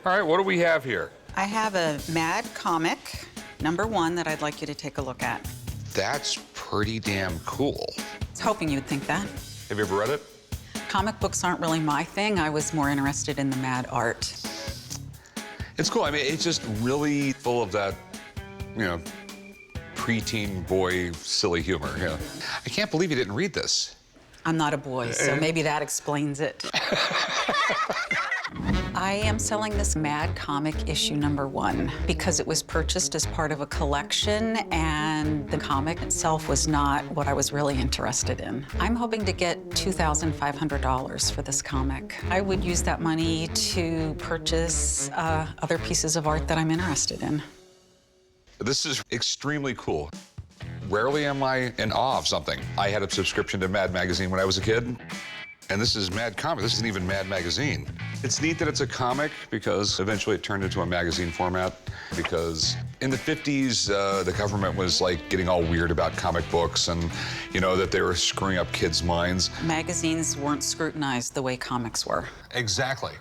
All right, what do we have here? I have a Mad comic, #1, that I'd like you to take a look at. That's pretty damn cool. I was hoping you'd think that. Have you ever read it? Comic books aren't really my thing. I was more interested in the Mad art. It's cool. I mean, it's just really full of that, you know, preteen boy silly humor. Yeah. I can't believe you didn't read this. I'm not a boy, so maybe that explains it. I am selling this Mad comic issue #1 because it was purchased as part of a collection and the comic itself was not what I was really interested in. I'm hoping to get $2,500 for this comic. I would use that money to purchase other pieces of art that I'm interested in. This is extremely cool. Rarely am I in awe of something. I had a subscription to Mad Magazine when I was a kid, and this is Mad Comic. This isn't even Mad Magazine. It's neat that it's a comic because eventually it turned into a magazine format because in the 50s, the government was like getting all weird about comic books and, you know, that they were screwing up kids' minds. Magazines weren't scrutinized the way comics were. Exactly.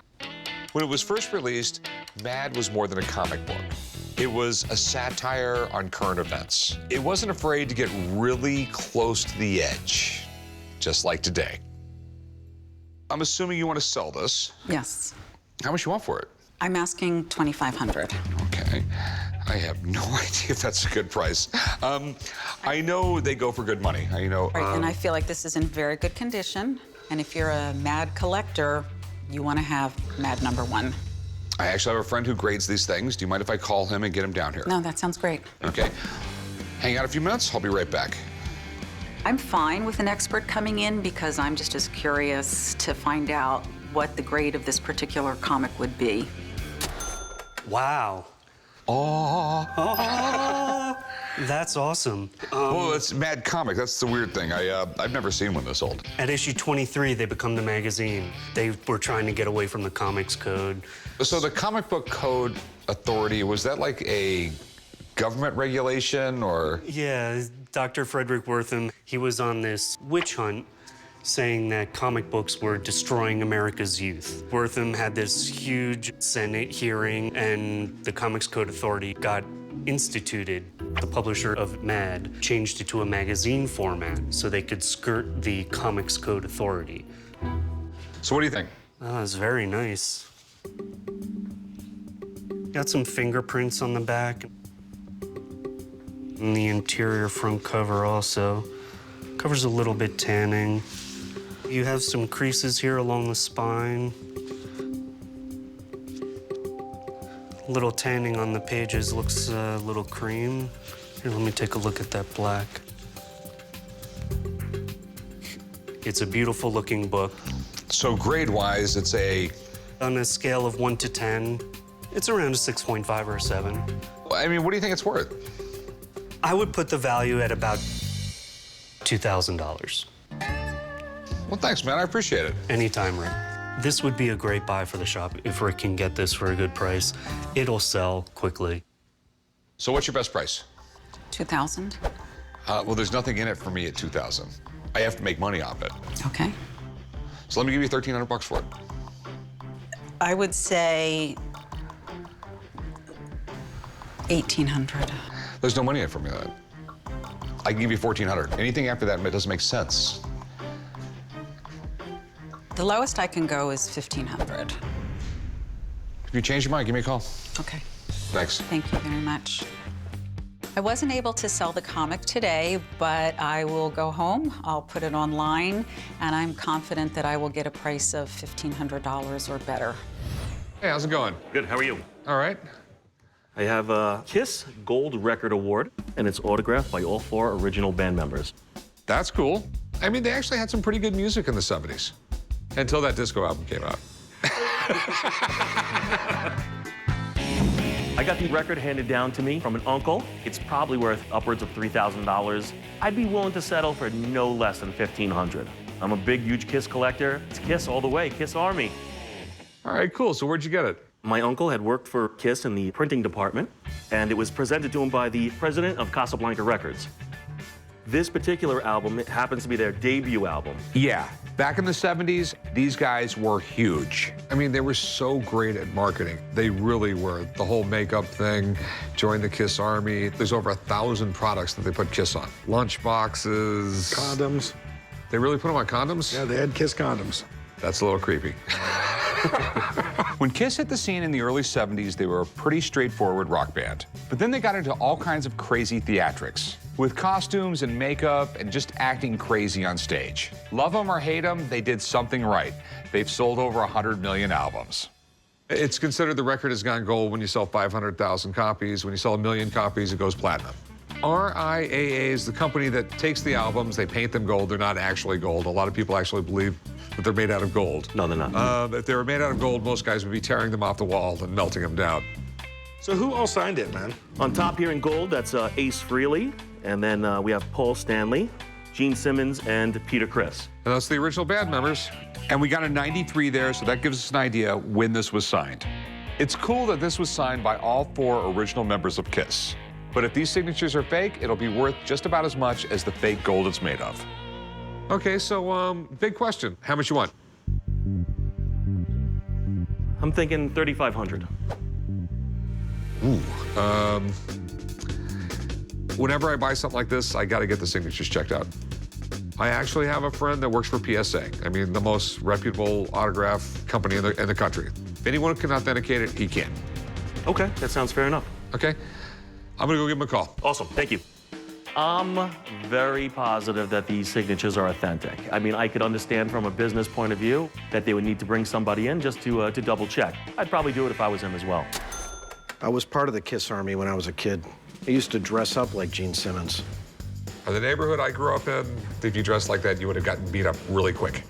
When it was first released, Mad was more than a comic book. It was a satire on current events. It wasn't afraid to get really close to the edge, just like today. I'm assuming you want to sell this. Yes. How much you want for it? I'm asking $2,500. Okay. I have no idea if that's a good price. I know they go for good money. I know. Right, and I feel like this is in very good condition. And if you're a Mad collector, you want to have Mad #1. I actually have a friend who grades these things. Do you mind if I call him and get him down here? No, that sounds great. Okay. Hang out a few minutes. I'll be right back. I'm fine with an expert coming in because I'm just as curious to find out what the grade of this particular comic would be. Wow. Oh. That's awesome. Well, it's Mad Comic. That's the weird thing. I've never seen one this old. At issue 23, they become the magazine. They were trying to get away from the comics code. So the Comic Book Code Authority, was that like a government regulation or? Yeah, Dr. Frederick Wortham, he was on this witch hunt saying that comic books were destroying America's youth. Wortham had this huge Senate hearing, and the Comics Code Authority got instituted. The publisher of Mad changed it to a magazine format so they could skirt the Comics Code Authority. So what do you think? Oh, it's very nice. Got some fingerprints on the back. And the interior front cover also. Cover's a little bit tanning. You have some creases here along the spine. Little tanning on the pages, looks a little cream. Here, let me take a look at that black. It's a beautiful looking book. So grade-wise, it's a... On a scale of 1 to 10, it's around a 6.5 or a 7. I mean, what do you think it's worth? I would put the value at about $2,000. Well, thanks, man. I appreciate it. Anytime, Rick. This would be a great buy for the shop if Rick can get this for a good price. It'll sell quickly. So what's your best price? $2,000? Well, there's nothing in it for me at $2,000. I have to make money off it. Okay. So let me give you $1,300 for it. I would say $1,800. There's no money in it for me then. I can give you $1,400. Anything after that doesn't make sense. The lowest I can go is $1,500. If you change your mind, give me a call. Okay. Thanks. Thank you very much. I wasn't able to sell the comic today, but I will go home, I'll put it online, and I'm confident that I will get a price of $1,500 or better. Hey, how's it going? Good, how are you? All right. I have a KISS Gold Record Award, and it's autographed by all 4 original band members. That's cool. I mean, they actually had some pretty good music in the 70s. Until that disco album came out. I got the record handed down to me from an uncle. It's probably worth upwards of $3,000. I'd be willing to settle for no less than $1,500. I'm a big, huge KISS collector. It's KISS all the way, KISS Army. All right, cool. So where'd you get it? My uncle had worked for KISS in the printing department, and it was presented to him by the president of Casablanca Records. This particular album, it happens to be their debut album. Yeah. Back in the 70s, these guys were huge. I mean, they were so great at marketing. They really were. The whole makeup thing, join the Kiss Army. There's over 1,000 products that they put Kiss on. Lunch boxes. Condoms. They really put them on condoms? Yeah, they had Kiss condoms. That's a little creepy. When Kiss hit the scene in the early 70s, they were a pretty straightforward rock band. But then they got into all kinds of crazy theatrics, with costumes and makeup and just acting crazy on stage. Love them or hate them, they did something right. They've sold over 100 million albums. It's considered the record has gone gold when you sell 500,000 copies. When you sell 1 million copies, it goes platinum. RIAA is the company that takes the albums, they paint them gold. They're not actually gold. A lot of people actually believe that they're made out of gold. No, they're not. If they were made out of gold, most guys would be tearing them off the wall and melting them down. So who all signed it, man? On top here in gold, that's Ace Frehley. And then we have Paul Stanley, Gene Simmons, and Peter Criss. And that's the original band members. And we got a 93 there, so that gives us an idea when this was signed. It's cool that this was signed by all 4 original members of Kiss. But if these signatures are fake, it'll be worth just about as much as the fake gold it's made of. Okay, so big question. How much you want? I'm thinking 3,500. Whenever I buy something like this, I got to get the signatures checked out. I actually have a friend that works for PSA. I mean, the most reputable autograph company in the country. If anyone can authenticate it, he can. Okay, that sounds fair enough. Okay? I'm going to go give him a call. Awesome, thank you. I'm very positive that these signatures are authentic. I mean, I could understand from a business point of view that they would need to bring somebody in just to double check. I'd probably do it if I was him as well. I was part of the Kiss Army when I was a kid. I used to dress up like Gene Simmons. In the neighborhood I grew up in, if you dressed like that, you would have gotten beat up really quick.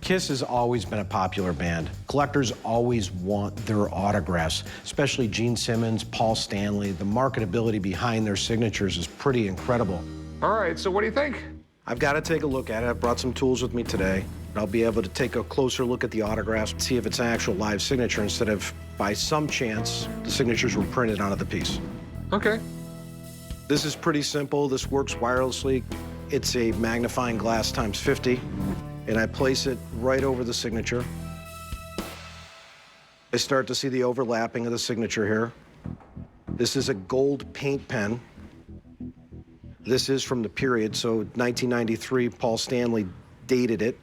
Kiss has always been a popular band. Collectors always want their autographs, especially Gene Simmons, Paul Stanley. The marketability behind their signatures is pretty incredible. All right, so what do you think? I've got to take a look at it. I've brought some tools with me today. I'll be able to take a closer look at the autographs and see if it's an actual live signature instead of, by some chance, the signatures were printed onto the piece. Okay. This is pretty simple. This works wirelessly. It's a magnifying glass times 50, and I place it right over the signature. I start to see the overlapping of the signature here. This is a gold paint pen. This is from the period, so 1993, Paul Stanley dated it.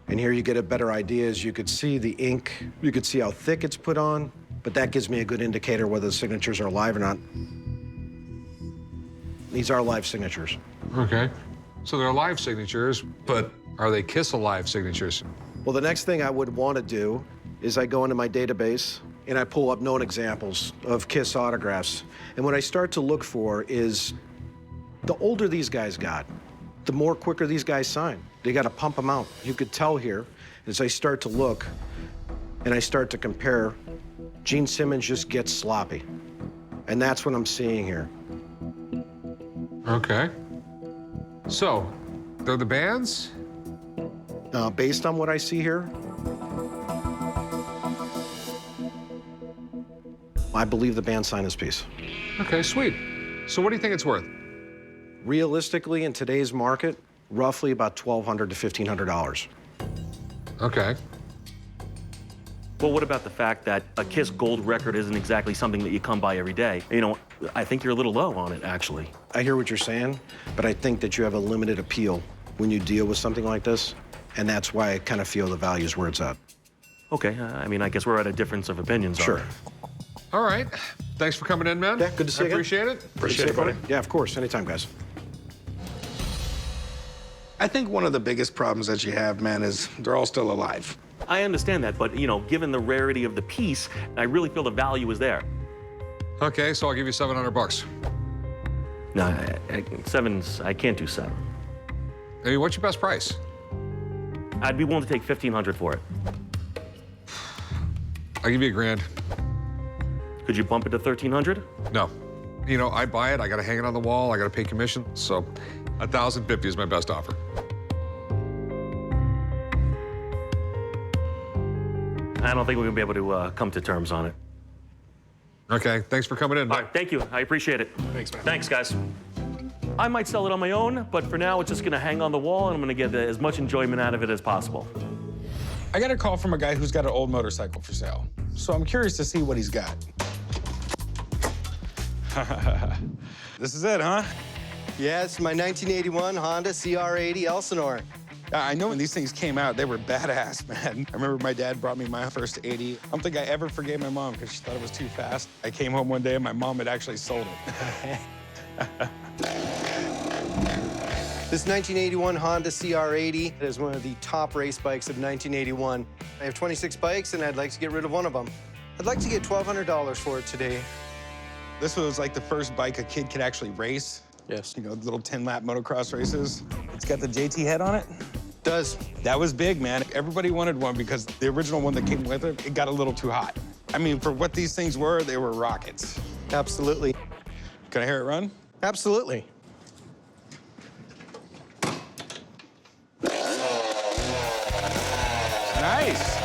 And here you get a better idea as you could see the ink. You could see how thick it's put on, but that gives me a good indicator whether the signatures are live or not. These are live signatures. Okay. So they're live signatures, but are they Kiss Alive signatures? Well, the next thing I would want to do is I go into my database and I pull up known examples of Kiss autographs. And what I start to look for is the older these guys got, the more quicker these guys sign. They got to pump them out. You could tell here as I start to look and I start to compare, Gene Simmons just gets sloppy. And that's what I'm seeing here. Okay. So, they're the bands? Based on what I see here, I believe the band signed this piece. Okay, sweet. So what do you think it's worth? Realistically, in today's market, roughly about $1,200 to $1,500. Okay. Well, what about the fact that a Kiss gold record isn't exactly something that you come by every day? You know, I think you're a little low on it, actually. I hear what you're saying, but I think that you have a limited appeal when you deal with something like this, and that's why I kind of feel the value's where it's at. Okay, I mean, I guess we're at a difference of opinions on Sure. it. All right. Thanks for coming in, man. Yeah, good to see you again. Appreciate it. Appreciate it, buddy. Yeah, of course. Anytime, guys. I think one of the biggest problems that you have, man, is they're all still alive. I understand that, but, you know, given the rarity of the piece, I really feel the value is there. Okay, so I'll give you $700. No, I can't do 7. Hey, what's your best price? I'd be willing to take $1,500 for it. I'll give you $1,000. Could you bump it to $1,300? No. You know, I buy it, I gotta hang it on the wall, I gotta pay commission, so $1,050 is my best offer. I don't think we're gonna be able to come to terms on it. Okay, thanks for coming in. All right, thank you. I appreciate it. Thanks, man. Thanks, guys. I might sell it on my own, but for now, it's just gonna hang on the wall, and I'm gonna get as much enjoyment out of it as possible. I got a call from a guy who's got an old motorcycle for sale. So I'm curious to see what he's got. This is it, huh? Yeah, it's my 1981 Honda CR80 Elsinore. I know when these things came out, they were badass, man. I remember my dad brought me my first 80. I don't think I ever forgave my mom because she thought it was too fast. I came home one day and my mom had actually sold it. This 1981 Honda CR80 is one of the top race bikes of 1981. I have 26 bikes and I'd like to get rid of one of them. I'd like to get $1,200 for it today. This was like the first bike a kid could actually race. Yes. You know, little 10-lap motocross races. It's got the JT head on it. Does. That was big, man. Everybody wanted one because the original one that came with it, it got a little too hot. I mean, for what these things were, they were rockets. Absolutely. Can I hear it run? Absolutely. Nice.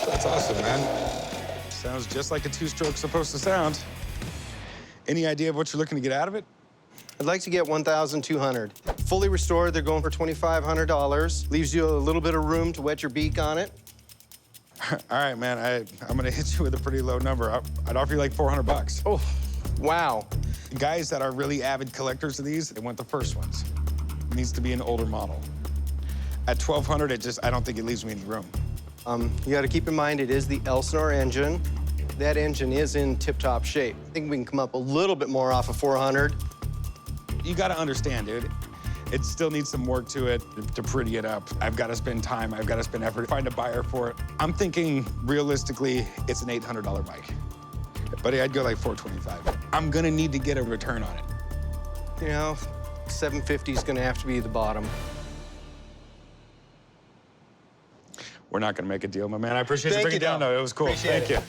That's awesome, man. Sounds just like a two-stroke's supposed to sound. Any idea of what you're looking to get out of it? I'd like to get $1,200. Fully restored, they're going for $2,500. Leaves you a little bit of room to wet your beak on it. All right, man, I'm gonna hit you with a pretty low number. I'd offer you like 400 bucks. Oh, wow. Guys that are really avid collectors of these, they want the first ones. It needs to be an older model. At 1,200, I don't think it leaves me any room. You gotta keep in mind, it is the Elsinore engine. That engine is in tip-top shape. I think we can come up a little bit more off of 400. You gotta understand, dude. It still needs some work to it to pretty it up. I've gotta spend time, I've gotta spend effort to find a buyer for it. I'm thinking, realistically, it's an $800 bike. Buddy, I'd go like 425. I'm gonna need to get a return on it. You know, 750 is gonna have to be the bottom. We're not gonna make a deal, my man. I appreciate you Thank bringing it you, down, though. though. It was cool. Appreciate Thank it. you.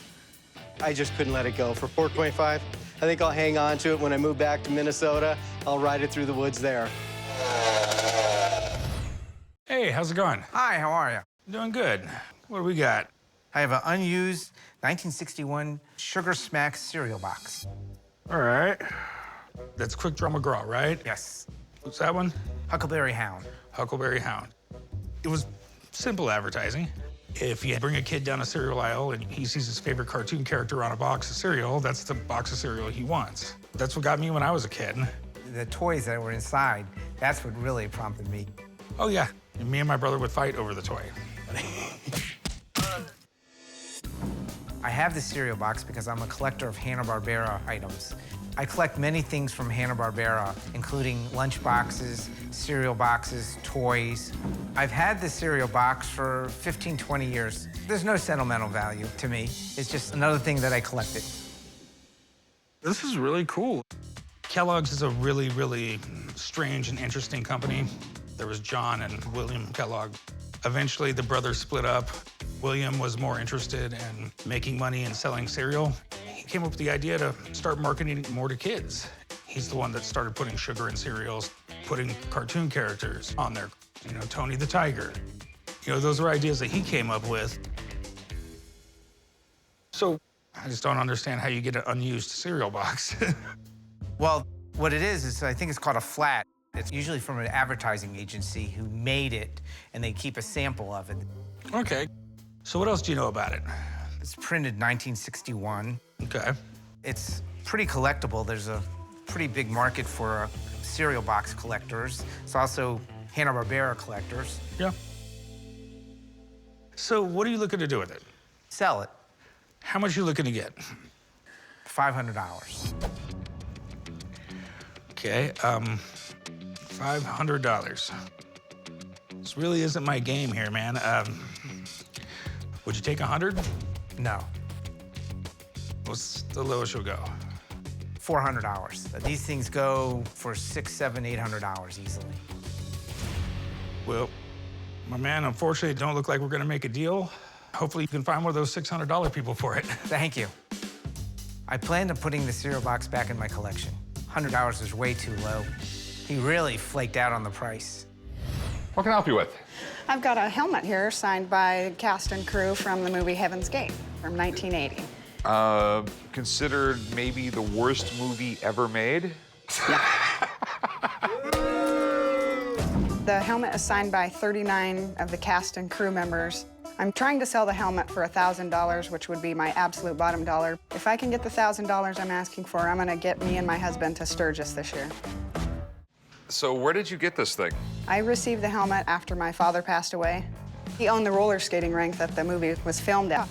I just couldn't let it go. For 425, I think I'll hang on to it. When I move back to Minnesota, I'll ride it through the woods there. Hey, how's it going? Hi, how are you? Doing good. What do we got? I have an unused 1961 Sugar Smack cereal box. All right. That's Quick Draw McGraw, right? Yes. What's that one? Huckleberry Hound. Huckleberry Hound. It was simple advertising. If you bring a kid down a cereal aisle and he sees his favorite cartoon character on a box of cereal, that's the box of cereal he wants. That's what got me when I was a kid. The toys that were inside, that's what really prompted me. Oh, yeah. And me and my brother would fight over the toy. I have the cereal box because I'm a collector of Hanna-Barbera items. I collect many things from Hanna-Barbera, including lunch boxes, cereal boxes, toys. I've had the cereal box for 15, 20 years. There's no sentimental value to me. It's just another thing that I collected. This is really cool. Kellogg's is a really, really strange and interesting company. There was John and William Kellogg. Eventually, the brothers split up. William was more interested in making money and selling cereal. He came up with the idea to start marketing more to kids. He's the one that started putting sugar in cereals, putting cartoon characters on there. You know, Tony the Tiger. You know, those were ideas that he came up with. So I just don't understand how you get an unused cereal box. Well, what it is I think it's called a flat. It's usually from an advertising agency who made it, and they keep a sample of it. Okay. So what else do you know about it? It's printed 1961. Okay. It's pretty collectible. There's a pretty big market for cereal box collectors. It's also Hanna-Barbera collectors. Yeah. So what are you looking to do with it? Sell it. How much are you looking to get? $500. Okay, $500. This really isn't my game here, man. Would you take 100? No, What's the lowest you'll go? $400. These things go for $600, $700, $800 easily. Well, my man, unfortunately, it don't look like we're gonna make a deal. Hopefully you can find one of those $600 people for it. Thank you. I planned on putting the cereal box back in my collection. $100 is way too low. He really flaked out on the price. What can I help you with? I've got a helmet here signed by cast and crew from the movie Heaven's Gate from 1980. Considered maybe the worst movie ever made. The helmet is signed by 39 of the cast and crew members. I'm trying to sell the helmet for $1,000, which would be my absolute bottom dollar. If I can get the $1,000 I'm asking for, I'm gonna get me and my husband to Sturgis this year. So where did you get this thing? I received the helmet after my father passed away. He owned the roller skating rink that the movie was filmed at.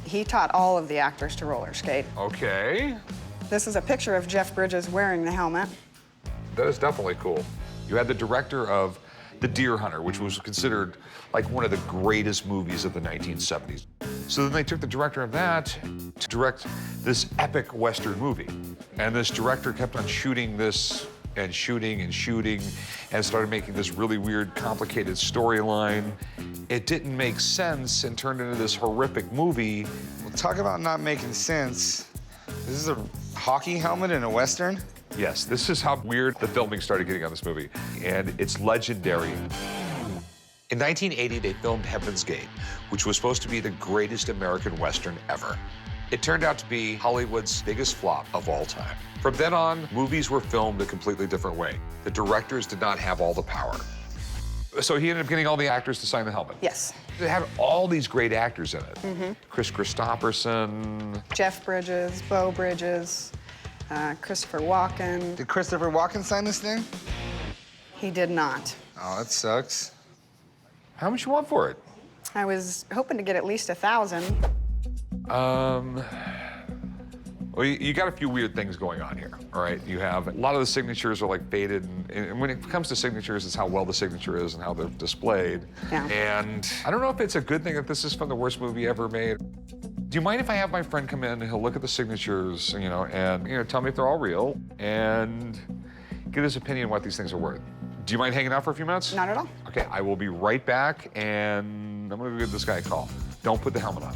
He taught all of the actors to roller skate. Okay. This is a picture of Jeff Bridges wearing the helmet. That is definitely cool. You had the director of The Deer Hunter, which was considered like one of the greatest movies of the 1970s. So then they took the director of that to direct this epic Western movie. And this director kept on shooting this and shooting and shooting and started making this really weird, complicated storyline. It didn't make sense and turned into this horrific movie. Well, talk about not making sense. This is a hockey helmet in a Western? Yes, this is how weird the filming started getting on this movie, and it's legendary. In 1980, they filmed Heaven's Gate, which was supposed to be the greatest American Western ever. It turned out to be Hollywood's biggest flop of all time. From then on, movies were filmed a completely different way. The directors did not have all the power. So he ended up getting all the actors to sign the helmet. Yes. It had all these great actors in it. Chris Christopherson. Jeff Bridges, Beau Bridges, Christopher Walken. Did Christopher Walken sign this thing? He did not. Oh, that sucks. How much you want for it? I was hoping to get at least 1,000. Well, you got a few weird things going on here, all right? You have a lot of the signatures are like faded, and when it comes to signatures, it's how well the signature is and how they're displayed. Yeah. And I don't know if it's a good thing that this is from the worst movie ever made. Do you mind if I have my friend come in and he'll look at the signatures, and tell me if they're all real and get his opinion on what these things are worth? Do you mind hanging out for a few minutes? Not at all. Okay, I will be right back, and I'm gonna give this guy a call. Don't put the helmet on.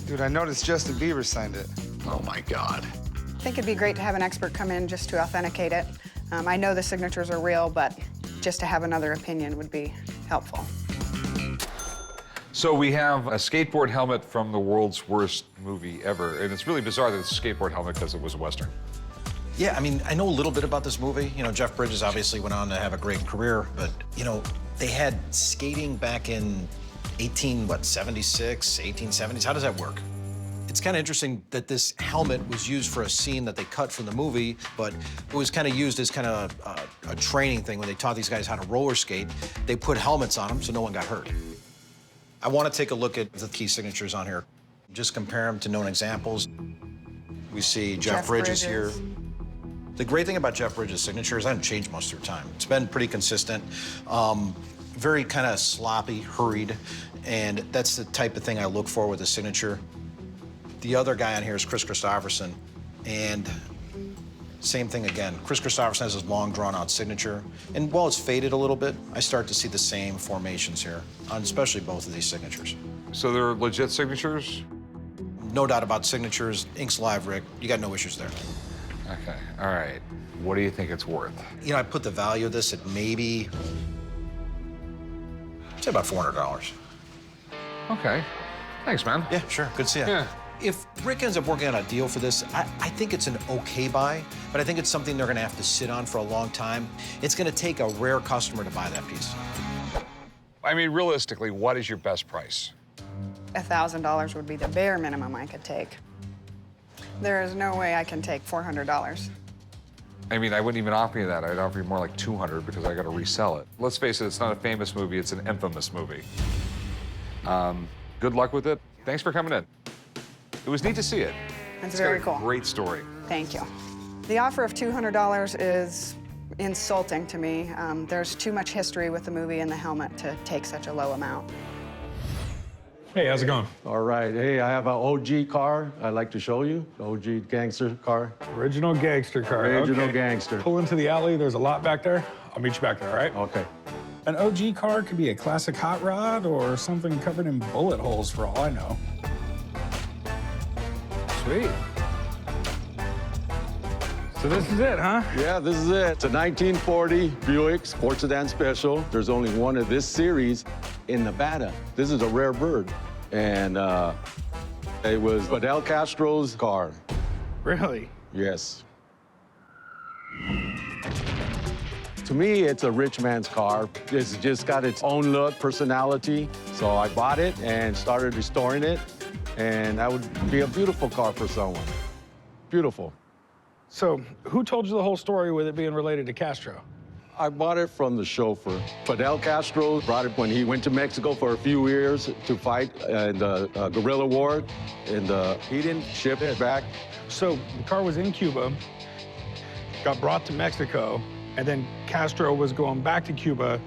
Dude, I noticed Justin Bieber signed it. Oh my God. I think it'd be great to have an expert come in just to authenticate it. I know the signatures are real, but just to have another opinion would be helpful. So we have a skateboard helmet from the world's worst movie ever, and it's really bizarre that it's a skateboard helmet because it was a Western. Yeah, I mean, I know a little bit about this movie. Jeff Bridges obviously went on to have a great career, but, they had skating back in 1876, 1870s. How does that work? It's kind of interesting that this helmet was used for a scene that they cut from the movie, but it was kind of used as kind of a training thing when they taught these guys how to roller skate. They put helmets on them so no one got hurt. I want to take a look at the key signatures on here. Just compare them to known examples. We see Jeff Bridges here. The great thing about Jeff Bridges' signature is I haven't changed most of the time. It's been pretty consistent, very kind of sloppy, hurried, and that's the type of thing I look for with a signature. The other guy on here is Chris Christopherson, and same thing again. Chris Christopherson has his long, drawn-out signature, and while it's faded a little bit, I start to see the same formations here, on especially both of these signatures. So they're legit signatures? No doubt about signatures. Ink's live, Rick. You got no issues there. Okay, all right. What do you think it's worth? I put the value of this at maybe, say about $400. Okay. Thanks, man. Yeah, sure. Good to see you. Yeah. If Rick ends up working on a deal for this, I think it's an okay buy, but I think it's something they're gonna have to sit on for a long time. It's gonna take a rare customer to buy that piece. I mean, realistically, what is your best price? $1,000 would be the bare minimum I could take. There is no way I can take $400. I mean, I wouldn't even offer you that. I'd offer you more like $200 because I got to resell it. Let's face it, it's not a famous movie, it's an infamous movie. Good luck with it. Thanks for coming in. It was neat to see it. It's very got a cool. Great story. Thank you. The offer of $200 is insulting to me. There's too much history with the movie and the helmet to take such a low amount. Hey, how's it going? All right. Hey, I have an OG car I'd like to show you. OG gangster car. Original gangster car. Original okay. gangster. Pull into the alley. There's a lot back there. I'll meet you back there, all right? Okay. An OG car could be a classic hot rod or something covered in bullet holes for all I know. Sweet. So this is it, huh? Yeah, this is it. It's a 1940 Buick Sports Sedan Special. There's only one of this series in Nevada. This is a rare bird. And It was Fidel Castro's car. Really? Yes. To me, it's a rich man's car. It's just got its own look, personality. So I bought it and started restoring it, and that would be a beautiful car for someone. Beautiful. So who told you the whole story with it being related to Castro? I bought it from the chauffeur. Fidel Castro brought it when he went to Mexico for a few years to fight in the guerrilla war, and he didn't ship it back. So the car was in Cuba, got brought to Mexico, and then Castro was going back to Cuba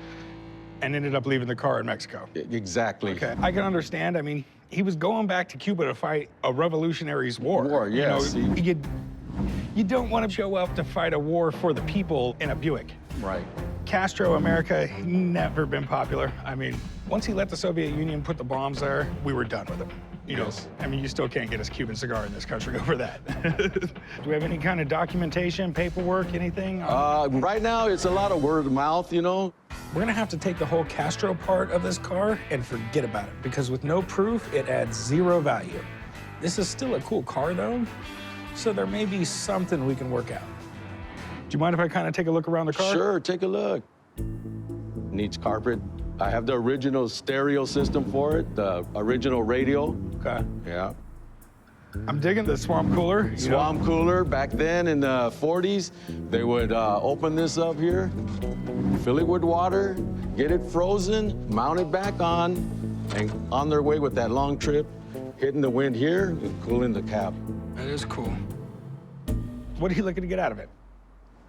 and ended up leaving the car in Mexico. Exactly. Okay, I can understand. I mean, he was going back to Cuba to fight a revolutionary's war. Yes. You know, you don't want to show up to fight a war for the people in a Buick. Right. Castro, America, never been popular. I mean, once he let the Soviet Union put the bombs there, we were done with him. You know, I mean, you still can't get us Cuban cigar in this country over that. Do we have any kind of documentation, paperwork, anything? Right now, it's a lot of word of mouth, you know. We're gonna have to take the whole Castro part of this car and forget about it, because with no proof, it adds zero value. This is still a cool car, though, so there may be something we can work out. Do you mind if I kind of take a look around the car? Sure, take a look. Needs carpet. I have the original stereo system for it, the original radio. Okay. Yeah. I'm digging the swamp cooler. Swamp cooler. Back then in the 40s, they would open this up here, fill it with water, get it frozen, mount it back on, and on their way with that long trip, hitting the wind here and cooling the cab. That is cool. What are you looking to get out of it?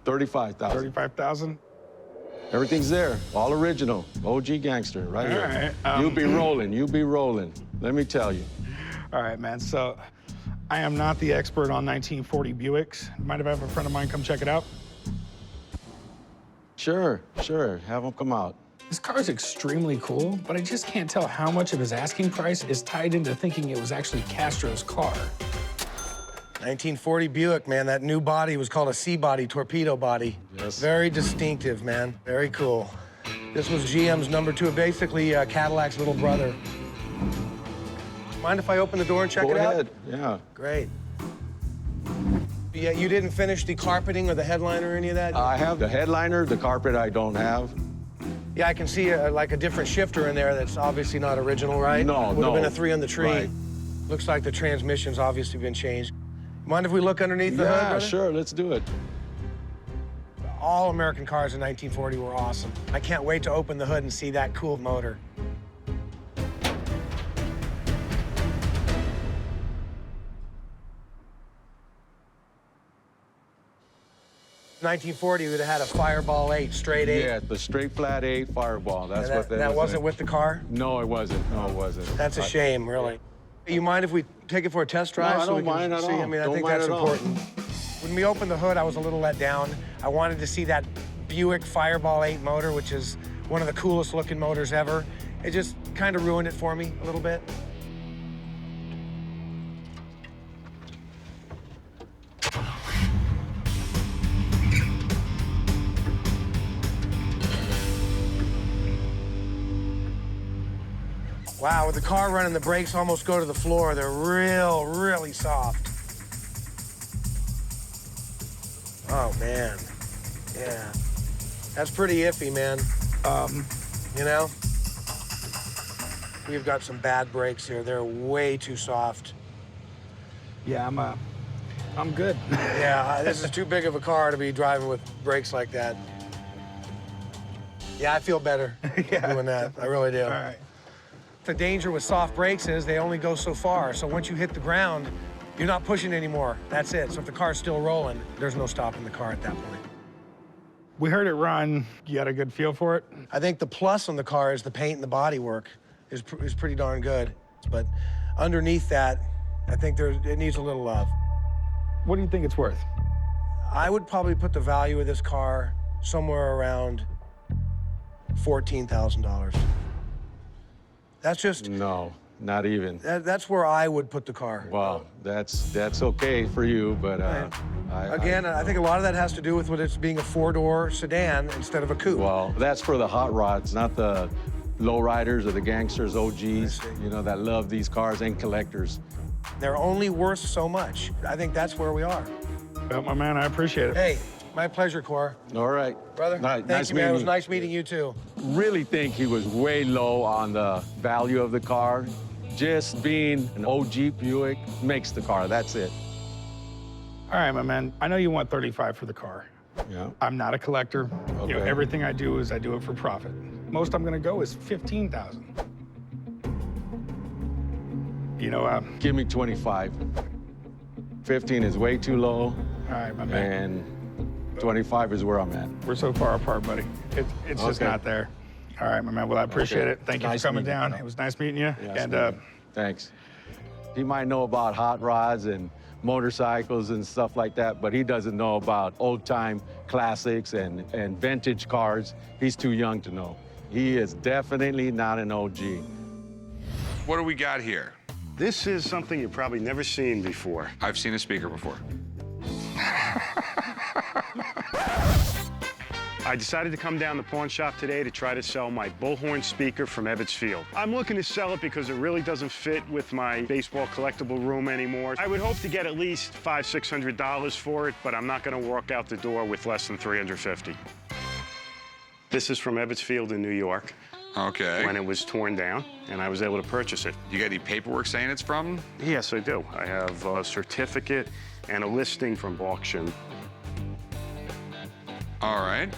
$35,000. 35,000. Everything's there, all original, OG gangster, right here. All right. You be rolling, you be rolling. Let me tell you. All right, man. So I am not the expert on 1940 Buicks. Mind if I have a friend of mine come check it out? Sure, sure. Have them come out. This car is extremely cool, but I just can't tell how much of his asking price is tied into thinking it was actually Castro's car. 1940 Buick, man. That new body was called a C-body, torpedo body. Yes. Very distinctive, man. Very cool. This was GM's #2, basically Cadillac's little brother. Mind if I open the door and check it out? Go ahead, yeah. Great. Yeah, you didn't finish the carpeting or the headliner or any of that? I have the headliner, the carpet I don't have. Yeah, I can see like a different shifter in there that's obviously not original, right? No, Would have been a 3 on the tree. Right. Looks like the transmission's obviously been changed. Mind if we look underneath the hood, Yeah, brother? sure, let's do it. All American cars in 1940 were awesome. I can't wait to open the hood and see that cool motor. In 1940, we'd have had a Fireball 8, straight 8. Yeah, the straight flat 8 Fireball. That's And what that that was. wasn't with the car? No, it wasn't. No, it wasn't. That's a shame, really. You mind if we take it for a test drive? No, I so we don't can mind at see? all. I mean, I Don't think mind that's at all. important. When we opened the hood, I was a little let down. I wanted to see that Buick Fireball 8 motor, which is one of the coolest looking motors ever. It just kind of ruined it for me a little bit. Wow, with the car running, the brakes almost go to the floor. They're really soft. Oh, man. Yeah. That's pretty iffy, man. You know? We've got some bad brakes here. They're way too soft. Yeah, I'm good. Yeah, this is too big of a car to be driving with brakes like that. Yeah, I feel better doing that. I really do. All right. The danger with soft brakes is they only go so far. So once you hit the ground, you're not pushing anymore. That's it. So if the car's still rolling, there's no stopping the car at that point. We heard it run. You got a good feel for it? I think the plus on the car is the paint and the body work is pretty darn good. But underneath that, I think it needs a little love. What do you think it's worth? I would probably put the value of this car somewhere around $14,000. That's just... No, not even. That's where I would put the car. Wow, that's okay for you, but I think a lot of that has to do with it being a 4-door sedan instead of a coupe. Well, that's for the hot rods, not the lowriders or the gangsters, OGs, you know, that love these cars and collectors. They're only worth so much. I think that's where we are. Well, my man, I appreciate it. Hey, my pleasure, Cor. All right. Brother, thank you, man. It was nice meeting you, too. Really think he was way low on the value of the car. Just being an OG Buick makes the car, that's it. All right, my man, I know you want 35 for the car. Yeah. I'm not a collector. You know, Okay. everything I do is I do it for profit. Most I'm gonna go is 15,000. You know, Give me 25. 15 is way too low. all right, my man. And 25 is where I'm at. We're so far apart, buddy. It's just Okay. not there. All right, my man. Well, I appreciate Okay. it. Thank you Nice for coming meeting you, down. bro. It was nice meeting you. Yes, and man. Thanks. He might know about hot rods and motorcycles and stuff like that, but he doesn't know about old-time classics and vintage cars. He's too young to know. He is definitely not an OG. What do we got here? This is something you've probably never seen before. I've seen a speaker before. I decided to come down the pawn shop today to try to sell my Bullhorn speaker from Ebbets Field. I'm looking to sell it because it really doesn't fit with my baseball collectible room anymore. I would hope to get at least $500, $600 for it, but I'm not going to walk out the door with less than $350. This is from Ebbets Field in New York. Okay. When it was torn down, and I was able to purchase it. You got any paperwork saying it's from? Yes, I do. I have a certificate and a listing from auction. All right.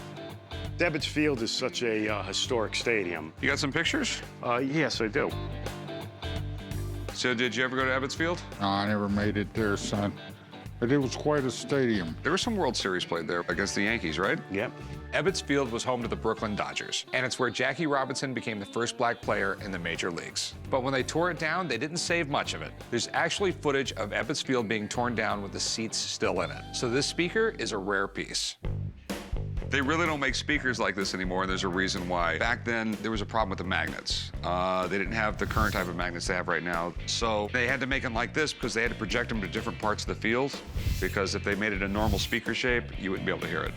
Ebbets Field is such a historic stadium. You got some pictures? Yes, I do. So did you ever go to Ebbets Field? No, I never made it there, son. But it was quite a stadium. There was some World Series played there against the Yankees, right? Yep. Ebbets Field was home to the Brooklyn Dodgers, and it's where Jackie Robinson became the first black player in the major leagues. But when they tore it down, they didn't save much of it. There's actually footage of Ebbets Field being torn down with the seats still in it. So this speaker is a rare piece. They really don't make speakers like this anymore, and there's a reason why. Back then, there was a problem with the magnets. They didn't have the current type of magnets they have right now. So they had to make them like this because they had to project them to different parts of the field, because if they made it a normal speaker shape, you wouldn't be able to hear it.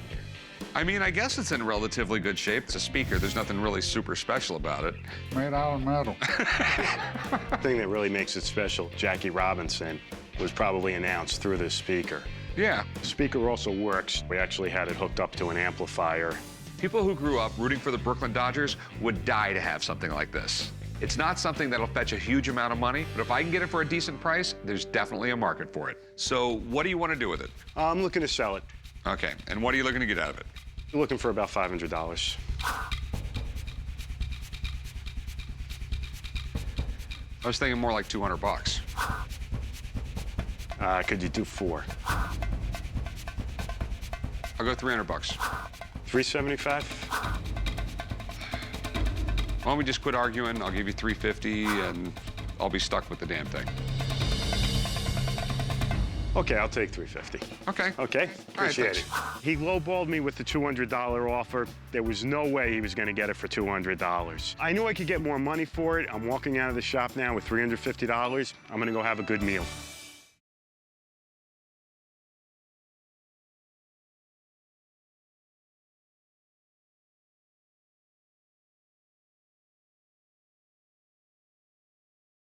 I mean, I guess it's in relatively good shape. It's a speaker. There's nothing really super special about it. Made out of metal. The thing that really makes it special, Jackie Robinson was probably announced through this speaker. Yeah. The speaker also works. We actually had it hooked up to an amplifier. People who grew up rooting for the Brooklyn Dodgers would die to have something like this. It's not something that'll fetch a huge amount of money, but if I can get it for a decent price, there's definitely a market for it. So what do you want to do with it? I'm looking to sell it. Okay, and what are you looking to get out of it? Looking for about $500. I was thinking more like 200 bucks. Could you do 4? I'll go 300 bucks. 375? Why don't we just quit arguing? I'll give you 350 and I'll be stuck with the damn thing. Okay, I'll take 350. Okay. Okay, appreciate it. thanks. He lowballed me with the $200 offer. There was no way he was gonna get it for $200. I knew I could get more money for it. I'm walking out of the shop now with $350. I'm gonna go have a good meal.